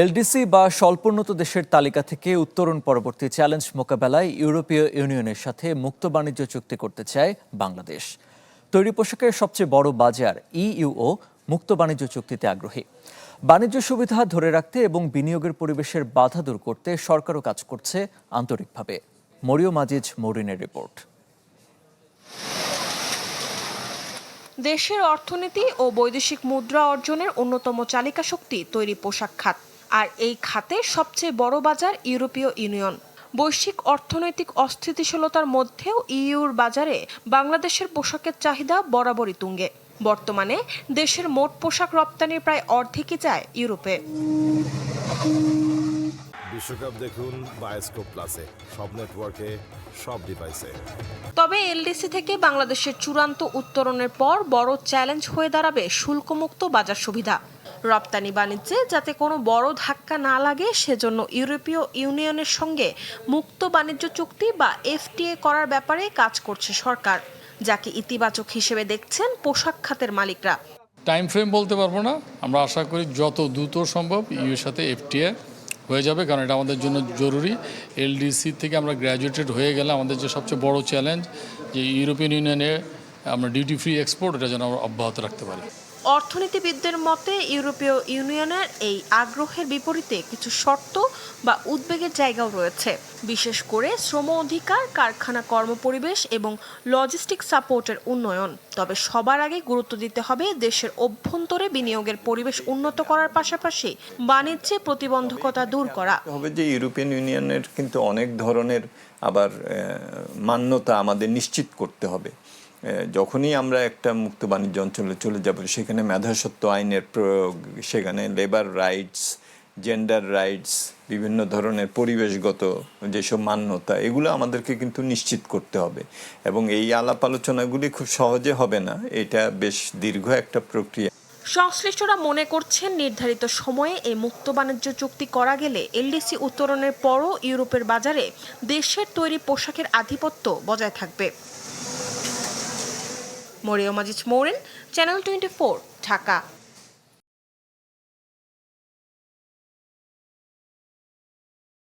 LDC বা স্বল্পোন্নত দেশের তালিকা থেকে উত্তরণ পরবর্তী চ্যালেঞ্জ মোকাবেলায় ইউরোপীয় ইউনিয়নের সাথে মুক্ত বাণিজ্য চুক্তি করতে চায় বাংলাদেশ। তৈরি পোশাকের সবচেয়ে বড় বাজার ইইউও মুক্ত বাণিজ্য চুক্তিতে আগ্রহী। বাণিজ্য সুবিধা ধরে রাখতে এবং বিনিয়োগের পরিবেশের বাধা দূর করতে সরকারও কাজ করছে আন্তরিকভাবে। মরিয়ম আজিজ মরিনের রিপোর্ট। দেশের অর্থনীতি ও বৈদেশিক মুদ্রা অর্জনের অন্যতম চালিকা শক্তি তৈরি পোশাক খাত। আর এই খাতে সবচেয়ে বড় বাজার ইউরোপীয় ইউনিয়ন। বৈশ্বিক অর্থনৈতিক অস্থিতিশীলতার মধ্যেও ইইউর বাজারে বাংলাদেশের পোশাকের চাহিদা বরাবরই তুঙ্গে। বর্তমানে দেশের মোট পোশাক রপ্তানির প্রায় অর্ধেকই যায় ইউরোপে। বিশ্বকাপ দেখুন বায়োস্কোপ প্লাসে, সব নেটওয়ার্কে, সব ডিভাইসে। তবে এলডিসি থেকে বাংলাদেশের চূড়ান্ত উত্তরণের পর বড় চ্যালেঞ্জ হয়ে দাঁড়াবে শুল্কমুক্ত বাজার সুবিধা। রপ্তানি বাণিজ্যে যাতে কোনো বড় ধাক্কা না লাগে সেজন্য ইউরোপীয় ইউনিয়নের সঙ্গে মুক্ত বাণিজ্য চুক্তি বা এফটিএ করার ব্যাপারে কাজ করছে সরকার, যাকে ইতিবাচক হিসেবে দেখছেন পোশাক খাতের মালিকরা। টাইম ফ্রেম বলতে পারবো না, আমরা আশা করি যত দ্রুত সম্ভব ইউর সাথে এফটিএ হয়ে যাবে, কারণ এটা আমাদের জন্য জরুরি। এলডিসি থেকে আমরা গ্র্যাজুয়েটেড হয়ে গেলে আমাদের যে সবচেয়ে বড় চ্যালেঞ্জ যে ইউরোপিয়ান ইউনিয়নে আমরা ডিউটি ফ্রি এক্সপোর্ট, এটা যেন আমরা অব্যাহত রাখতে পারি। অর্থনীতিবিদদের মতে ইউরোপীয় ইউনিয়নের এই আগ্রহের বিপরীতে কিছু শর্ত বা উদ্বেগের জায়গাও রয়েছে, বিশেষ করে শ্রম অধিকার, কারখানা কর্মপরিবেশ এবং লজিস্টিক সাপোর্টের উন্নয়ন। তবে সবার আগে গুরুত্ব দিতে হবে দেশের অভ্যন্তরে বিনিয়োগের পরিবেশ উন্নত করার পাশাপাশি বাণিজ্যে প্রতিবন্ধকতা দূর করা হবে। যে ইউরোপিয়ান ইউনিয়নের কিন্তু অনেক ধরনের আবার মান্যতা আমাদের নিশ্চিত করতে হবে। যখনই আমরা একটা মুক্ত বাণিজ্য অঞ্চলে চলে যাব, সেখানে মেধাস্বত্ব আইনের প্রয়োগ, সেখানে লেবার রাইটস, জেন্ডার রাইটস, বিভিন্ন ধরনের পরিবেশগত যেসব মান্যতা, এগুলো আমাদেরকে কিন্তু নিশ্চিত করতে হবে। এবং এই আলাপ আলোচনাগুলি খুব সহজে হবে না, এটা বেশ দীর্ঘ একটা প্রক্রিয়া। সংশ্লিষ্টরা মনে করছেন নির্ধারিত সময়ে এই মুক্ত বাণিজ্য চুক্তি করা গেলে এলডিসি উত্তরণের পরও ইউরোপের বাজারে দেশের তৈরি পোশাকের আধিপত্য বজায় থাকবে। মরিয়ম আজিজ মরিন, চ্যানেল 24, ঢাকা।